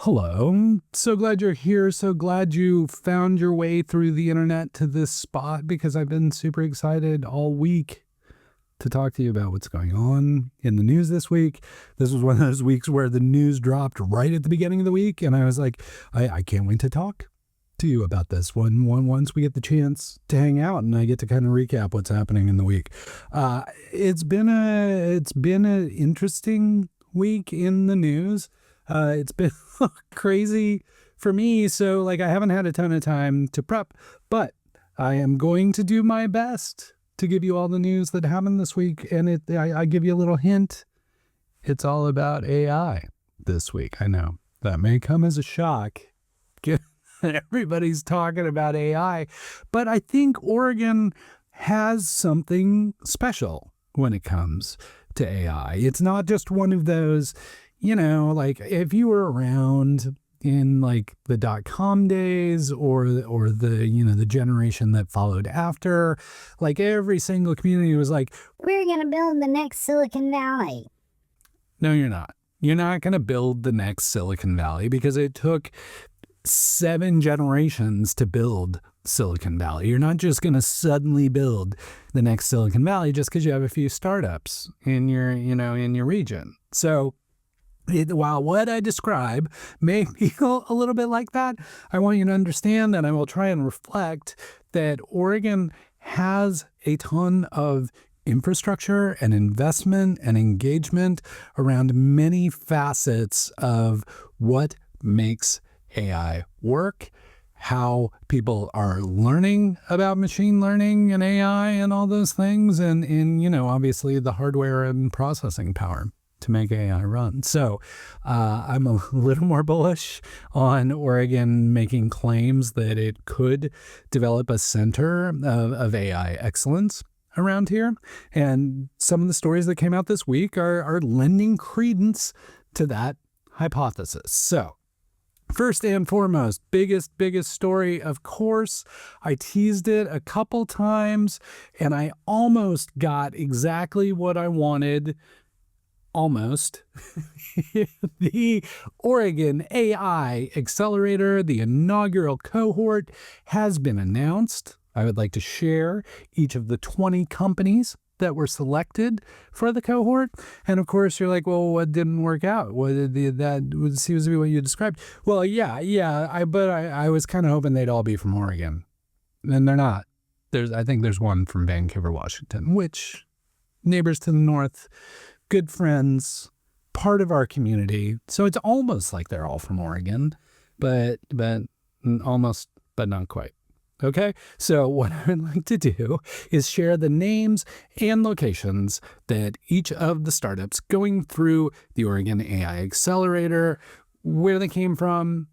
Hello. So glad you're here. So glad you found your way through the internet to this spot because I've been super excited all week to talk to you about what's going on in the news this week. This was one of those weeks where the news dropped right at the beginning of the week. And I was like, I can't wait to talk to you about this once we get the chance to hang out and I get to kind of recap what's happening in the week. It's been an interesting week in the news. It's been crazy for me, so I haven't had a ton of time to prep, but I am going to do my best to give you all the news that happened this week, and I give you a little hint. It's all about AI this week. I know that may come as a shock. Everybody's talking about AI, but I think Oregon has something special when it comes to AI. It's not just one of those, if you were around in the .com days or the generation that followed after, every single community was like, we're going to build the next Silicon Valley. No, you're not. You're not going to build the next Silicon Valley because it took 7 generations to build Silicon Valley. You're not just going to suddenly build the next Silicon Valley just because you have a few startups in your region. So while what I describe may feel a little bit like that, I want you to understand, and I will try and reflect, that Oregon has a ton of infrastructure and investment and engagement around many facets of what makes AI work, how people are learning about machine learning and AI and all those things, and obviously the hardware and processing power to make AI run. So I'm a little more bullish on Oregon making claims that it could develop a center of AI excellence around here. And some of the stories that came out this week are lending credence to that hypothesis. So first and foremost, biggest story, of course, I teased it a couple times and I almost got exactly what I wanted. Almost. The Oregon AI Accelerator, the inaugural cohort, has been announced. I would like to share each of the 20 companies that were selected for the cohort. And of course, you're like, well, what didn't work out? What did that seems to be what you described? Well, yeah. I was kind of hoping they'd all be from Oregon, and they're not. I think there's one from Vancouver, Washington, which neighbors to the north, good friends, part of our community. So it's almost like they're all from Oregon, but almost, but not quite. Okay, so what I would like to do is share the names and locations that each of the startups going through the Oregon AI Accelerator, where they came from,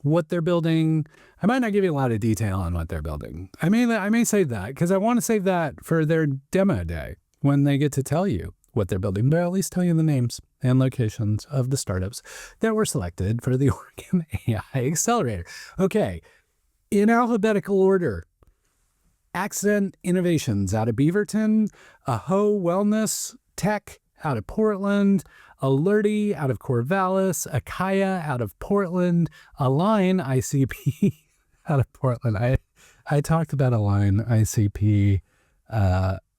what they're building. I might not give you a lot of detail on what they're building. I may save that because I want to save that for their demo day when they get to tell you what they're building, but I'll at least tell you the names and locations of the startups that were selected for the Oregon AI Accelerator. Okay. In alphabetical order, Accent Innovations out of Beaverton, Aho Wellness Tech out of Portland, Alerty out of Corvallis, Akaya out of Portland, Align ICP out of Portland. I talked about Align ICP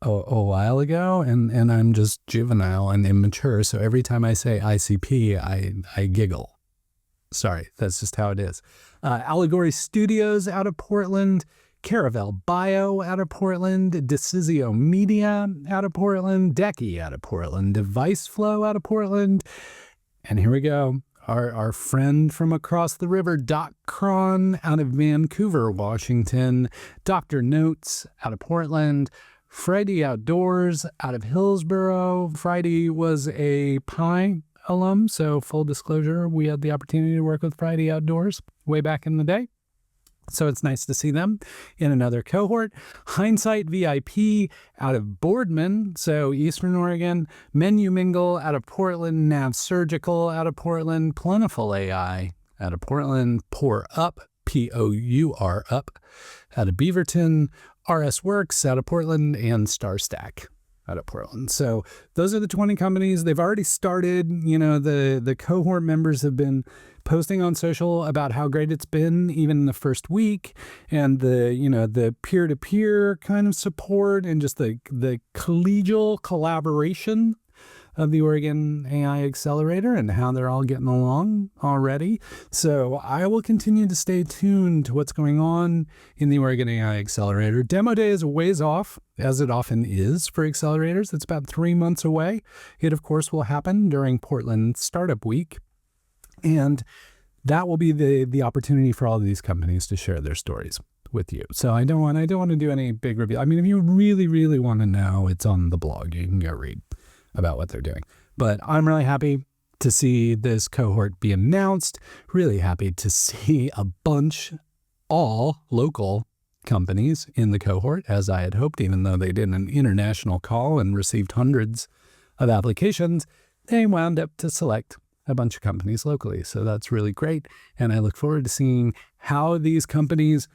a while ago, and I'm just juvenile and immature, so every time I say ICP, I giggle. Sorry, that's just how it is. Allegory Studios out of Portland, Caravel Bio out of Portland, Decisio Media out of Portland, Decky out of Portland, Device Flow out of Portland, and here we go. Our friend from across the river, Doc Cron out of Vancouver, Washington, Dr. Notes out of Portland, Friday Outdoors out of Hillsboro. Friday was a Pi alum, so full disclosure, we had the opportunity to work with Friday Outdoors way back in the day. So it's nice to see them in another cohort. Hindsight VIP out of Boardman, so Eastern Oregon. Menu Mingle out of Portland. Nav Surgical out of Portland. Plentiful AI out of Portland. Pour Up, Pour Up, out of Beaverton. RS Works out of Portland. And StarStack out of Portland. So those are the 20 companies. They've already started. The cohort members have been posting on social about how great it's been even in the first week, and the peer-to-peer kind of support and just the collegial collaboration of the Oregon AI Accelerator and how they're all getting along already. So I will continue to stay tuned to what's going on in the Oregon AI Accelerator. Demo day is a ways off, as it often is for accelerators. It's about 3 months away. It, of course, will happen during Portland Startup Week. And that will be the opportunity for all of these companies to share their stories with you. So I don't want to do any big review. I mean, if you really, really want to know, it's on the blog. You can go read about what they're doing. But I'm really happy to see this cohort be announced. Really happy to see a bunch, all local companies in the cohort, as I had hoped, even though they did an international call and received hundreds of applications. They wound up to select a bunch of companies locally. So that's really great. And I look forward to seeing how these companies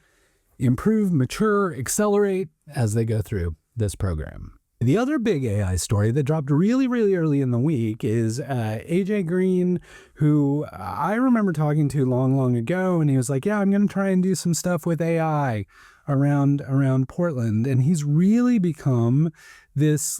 improve, mature, accelerate as they go through this program. The other big AI story that dropped really, really early in the week is AJ Green, who I remember talking to long, long ago. And he was like, yeah, I'm going to try and do some stuff with AI around Portland. And he's really become this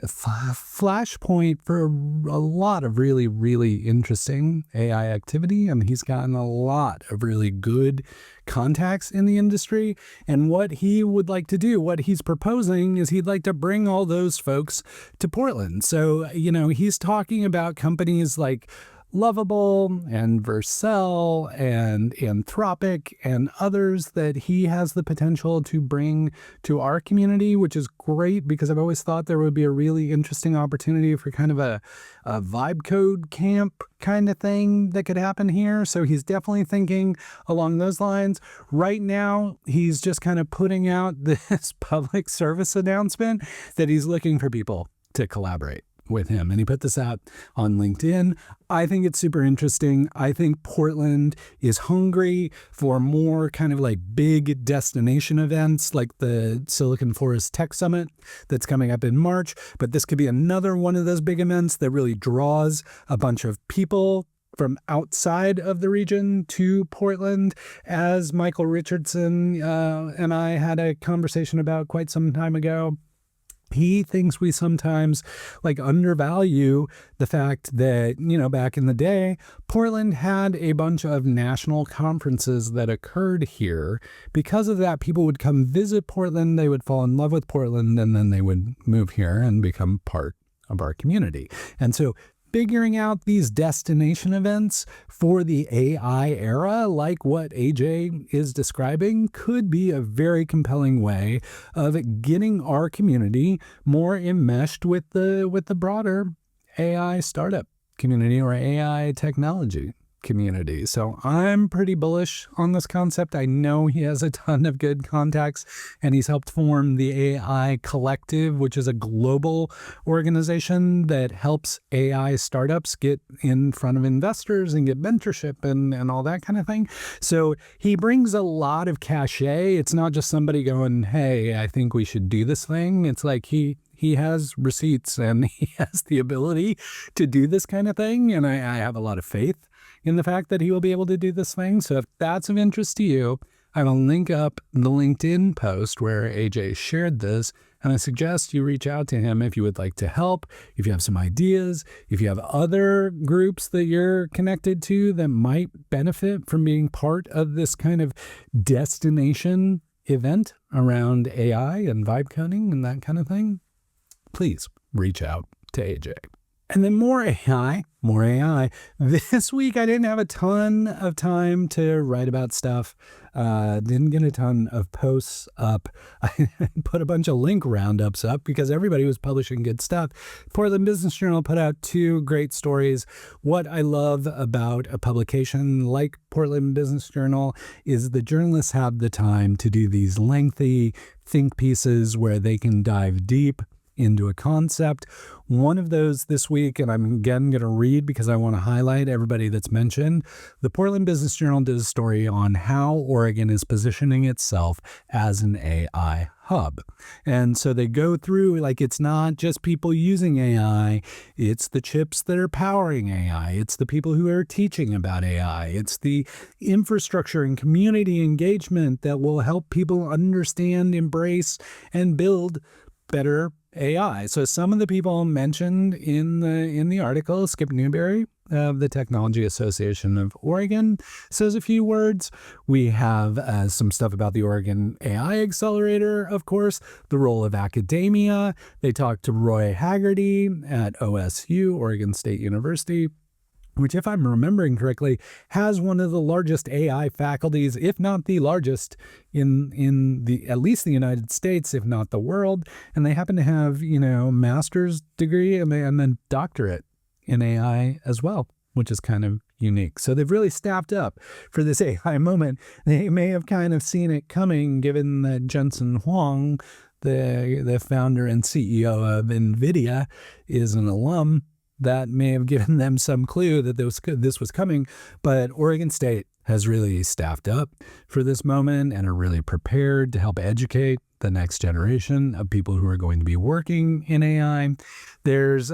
flashpoint for a lot of really, really interesting AI activity. And he's gotten a lot of really good contacts in the industry. And what he would like to do, what he's proposing, is he'd like to bring all those folks to Portland. So, he's talking about companies like Lovable and Vercel and Anthropic and others that he has the potential to bring to our community, which is great because I've always thought there would be a really interesting opportunity for kind of a vibe code camp kind of thing that could happen here. So he's definitely thinking along those lines. Right now, he's just kind of putting out this public service announcement that he's looking for people to collaborate with him. And he put this out on LinkedIn. I think it's super interesting. I think Portland is hungry for more kind of like big destination events like the Silicon Forest Tech Summit that's coming up in March. But this could be another one of those big events that really draws a bunch of people from outside of the region to Portland. As Michael Richardson and I had a conversation about quite some time ago, he thinks we sometimes undervalue the fact that, back in the day, Portland had a bunch of national conferences that occurred here. Because of that, people would come visit Portland, they would fall in love with Portland, and then they would move here and become part of our community. And so figuring out these destination events for the AI era, like what AJ is describing, could be a very compelling way of getting our community more enmeshed with the broader AI startup community or AI technology community. So I'm pretty bullish on this concept. I know he has a ton of good contacts, and he's helped form the AI Collective, which is a global organization that helps AI startups get in front of investors and get mentorship and all that kind of thing. So he brings a lot of cachet. It's not just somebody going, hey, I think we should do this thing. It's like he has receipts and he has the ability to do this kind of thing. And I have a lot of faith in the fact that he will be able to do this thing. So if that's of interest to you, I will link up the LinkedIn post where AJ shared this. And I suggest you reach out to him if you would like to help, if you have some ideas, if you have other groups that you're connected to that might benefit from being part of this kind of destination event around AI and vibe coding and that kind of thing. Please reach out to AJ. And then more AI. This week, I didn't have a ton of time to write about stuff. Didn't get a ton of posts up. I put a bunch of link roundups up because everybody was publishing good stuff. Portland Business Journal put out 2 great stories. What I love about a publication like Portland Business Journal is the journalists have the time to do these lengthy think pieces where they can dive deep into a concept. One of those this week, and I'm again going to read because I want to highlight everybody that's mentioned. The Portland Business Journal did a story on how Oregon is positioning itself as an AI hub. And so they go through, like, it's not just people using AI, it's the chips that are powering AI, it's the people who are teaching about AI, it's the infrastructure and community engagement that will help people understand, embrace, and build better AI. So some of the people mentioned in the article, Skip Newberry of the Technology Association of Oregon says a few words. We have some stuff about the Oregon AI Accelerator, of course, the role of academia. They talked to Roy Haggerty at OSU, Oregon State University, which, if I'm remembering correctly, has one of the largest AI faculties, if not the largest in the, at least the United States, if not the world. And they happen to have, master's degree and then doctorate in AI as well, which is kind of unique. So they've really staffed up for this AI moment. They may have kind of seen it coming, given that Jensen Huang, the founder and CEO of NVIDIA, is an alum. That may have given them some clue that this was coming, but Oregon State has really staffed up for this moment and are really prepared to help educate the next generation of people who are going to be working in AI. There's,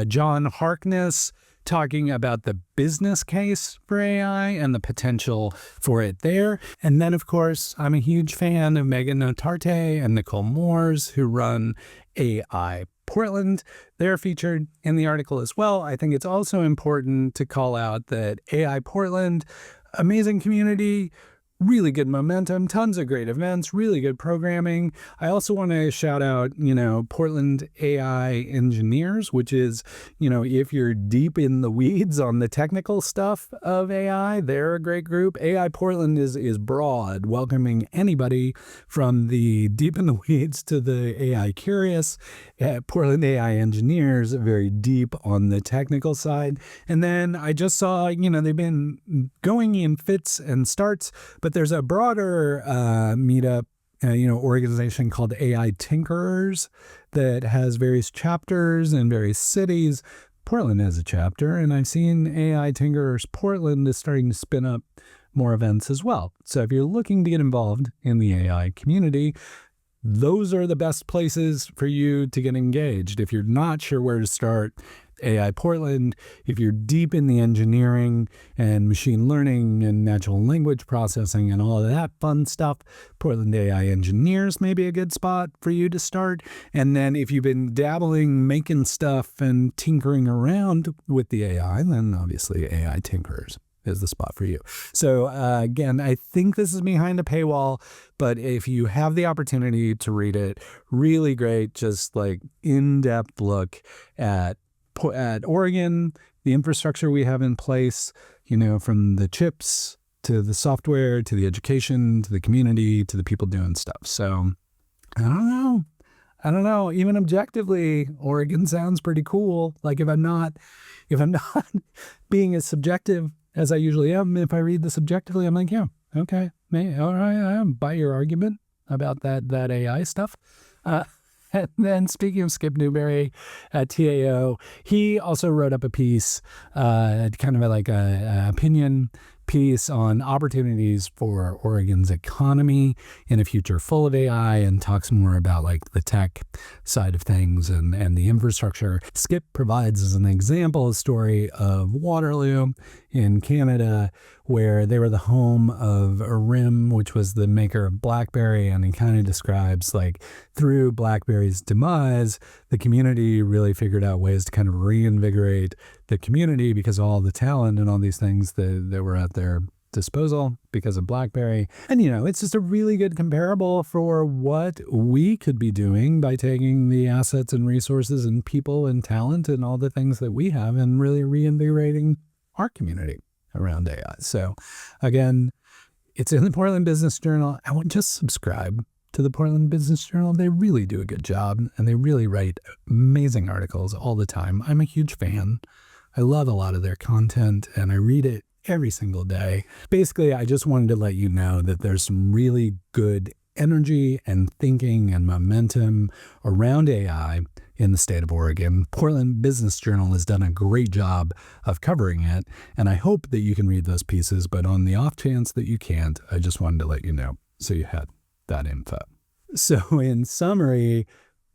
John Harkness talking about the business case for AI and the potential for it there. And then, of course, I'm a huge fan of Megan Notarte and Nicole Moores, who run AI Portland. They're featured in the article as well. I think it's also important to call out that AI Portland, amazing community, really good momentum, tons of great events, really good programming. I also want to shout out, Portland AI Engineers, which is, if you're deep in the weeds on the technical stuff of AI, they're a great group. AI Portland is broad, welcoming anybody from the deep in the weeds to the AI curious. Portland AI Engineers, very deep on the technical side. And then I just saw, they've been going in fits and starts, but there's a broader meetup, organization called AI Tinkerers that has various chapters in various cities. Portland has a chapter, and I've seen AI Tinkerers Portland is starting to spin up more events as well. So if you're looking to get involved in the AI community, those are the best places for you to get engaged. If you're not sure where to start, AI Portland. If you're deep in the engineering and machine learning and natural language processing and all of that fun stuff, Portland AI Engineers may be a good spot for you to start. And then if you've been dabbling, making stuff and tinkering around with the AI, then obviously AI Tinkerers is the spot for you. So again, I think this is behind a paywall, but if you have the opportunity to read it, really great, just like in-depth look at Oregon, the infrastructure we have in place, from the chips to the software, to the education, to the community, to the people doing stuff. So I don't know. Even objectively, Oregon sounds pretty cool. Like if I'm not being as subjective as I usually am, if I read this objectively, I'm like, yeah, okay, all right, I buy your argument about that AI stuff. And then speaking of Skip Newberry at TAO, he also wrote up a piece, kind of like a opinion piece on opportunities for Oregon's economy in a future full of AI, and talks more about like the tech side of things and the infrastructure. Skip provides as an example a story of Waterloo in Canada, where they were the home of RIM, which was the maker of BlackBerry, and he kind of describes like through BlackBerry's demise, the community really figured out ways to kind of reinvigorate the community because of all the talent and all these things that were at their disposal because of BlackBerry. And, it's just a really good comparable for what we could be doing by taking the assets and resources and people and talent and all the things that we have and really reinvigorating our community around AI. So again, it's in the Portland Business Journal. I would just subscribe to the Portland Business Journal. They really do a good job and they really write amazing articles all the time. I'm a huge fan. I love a lot of their content and I read it every single day. Basically, I just wanted to let you know that there's some really good energy and thinking and momentum around AI in the state of Oregon. Portland Business Journal has done a great job of covering it, and I hope that you can read those pieces, but on the off chance that you can't, I just wanted to let you know so you had that info. So in summary,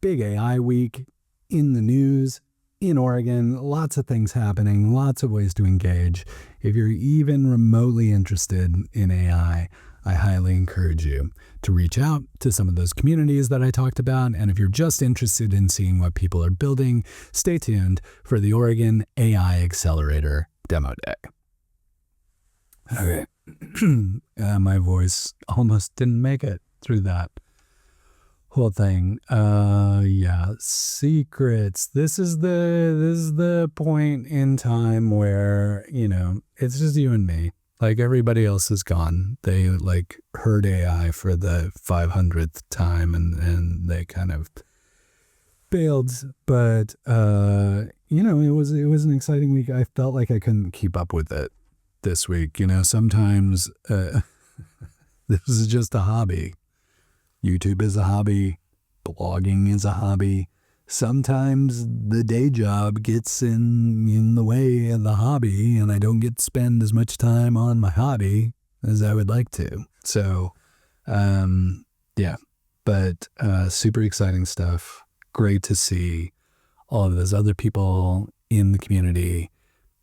big AI week in the news in Oregon, lots of things happening, lots of ways to engage. If you're even remotely interested in AI, I highly encourage you to reach out to some of those communities that I talked about. And if you're just interested in seeing what people are building, stay tuned for the Oregon AI Accelerator demo day. Okay. My voice almost didn't make it through that whole thing. Yeah, secrets. This is the point in time where, it's just you and me. Like, everybody else is gone. They heard AI for the 500th time and they kind of bailed. But it was an exciting week. I felt like I couldn't keep up with it this week. Sometimes this is just a hobby. YouTube is a hobby. Blogging is a hobby. Sometimes the day job gets in the way of the hobby, and I don't get to spend as much time on my hobby as I would like to. So, yeah, but super exciting stuff. Great to see all of those other people in the community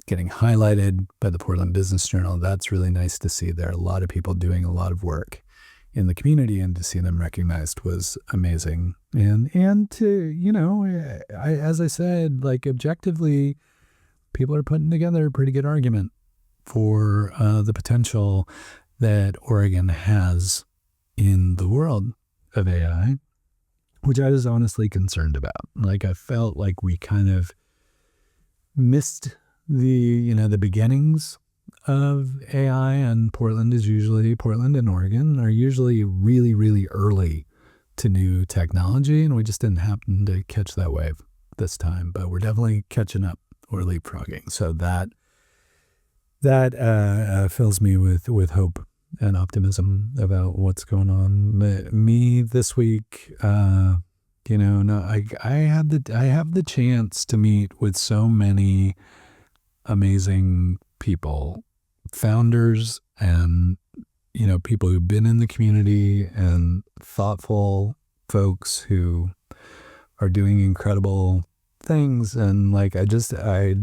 getting highlighted by the Portland Business Journal. That's really nice to see. There are a lot of people doing a lot of work in the community, and to see them recognized was amazing. And to, as I said, objectively, people are putting together a pretty good argument for the potential that Oregon has in the world of AI, which I was honestly concerned about. I felt like we kind of missed the beginnings of AI, and Portland and Oregon are usually really, really early to new technology, and we just didn't happen to catch that wave this time, but we're definitely catching up or leapfrogging. So that fills me with hope and optimism about what's going on. Me this week, I have the chance to meet with so many amazing people, founders and people who've been in the community, and thoughtful folks who are doing incredible things. And I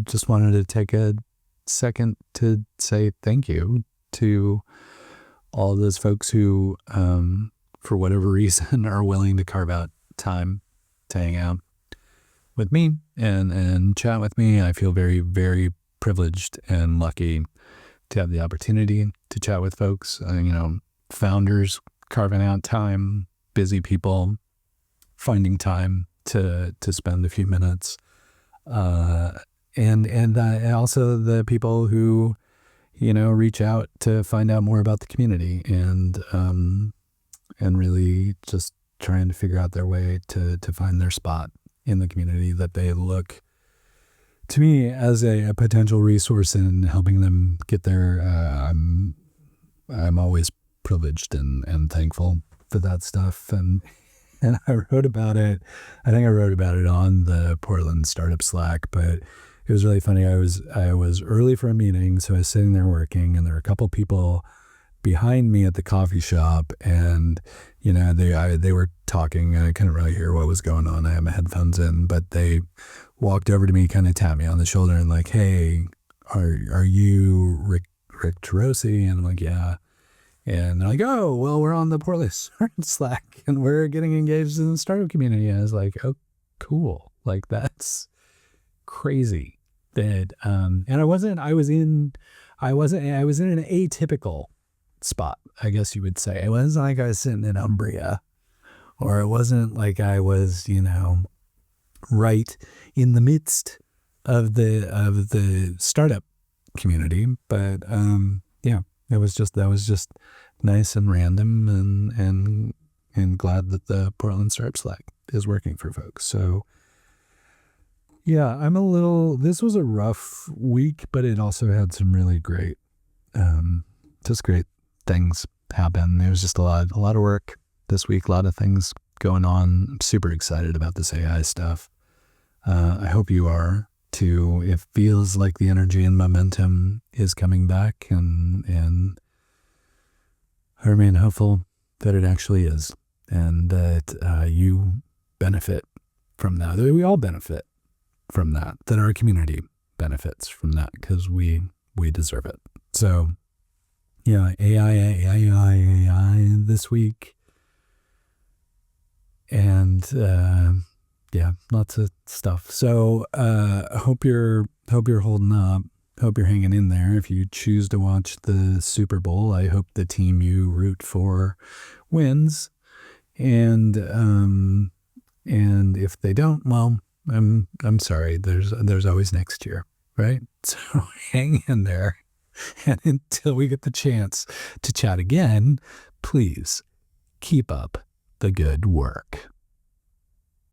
just wanted to take a second to say thank you to all those folks who, for whatever reason, are willing to carve out time to hang out with me and chat with me. I feel very, very privileged and lucky to have the opportunity to chat with folks, founders carving out time, busy people finding time to spend a few minutes, and also the people who reach out to find out more about the community and really just trying to figure out their way to find their spot in the community, that they look to me as a potential resource in helping them get there. I'm always privileged and thankful for that stuff. And I wrote about it. I think I wrote about it on the Portland Startup Slack, but it was really funny. I was early for a meeting, so I was sitting there working, and there were a couple people behind me at the coffee shop, and they were talking, and I couldn't really hear what was going on. I had my headphones in, but they walked over to me, kind of tapped me on the shoulder, and hey, are you Rick Turoczy? And I'm like, yeah. And they're like, oh, well, we're on the Portland Startup Slack, and we're getting engaged in the startup community. And I was like, oh, cool. That's crazy. That and I was in an atypical spot, I guess you would say. It wasn't like I was sitting in Umbria, or it wasn't like I was, right in the midst of the startup community. But yeah, that was just nice and random, and glad that the Portland Startup Slack is working for folks. So yeah, this was a rough week, but it also had some really great things happen. There was just a lot of work this week, a lot of things going on. I'm super excited about this AI stuff. I hope you are too. It feels like the energy and momentum is coming back, and I remain hopeful that it actually is. and that you benefit from that. That we all benefit from that. That our community benefits from that because we deserve it. So, yeah, AI this week, and yeah, lots of stuff. So, hope you're holding up. Hope you're hanging in there. If you choose to watch the Super Bowl, I hope the team you root for wins. And if they don't, well, I'm sorry. There's always next year, right? So hang in there. And until we get the chance to chat again, please keep up the good work.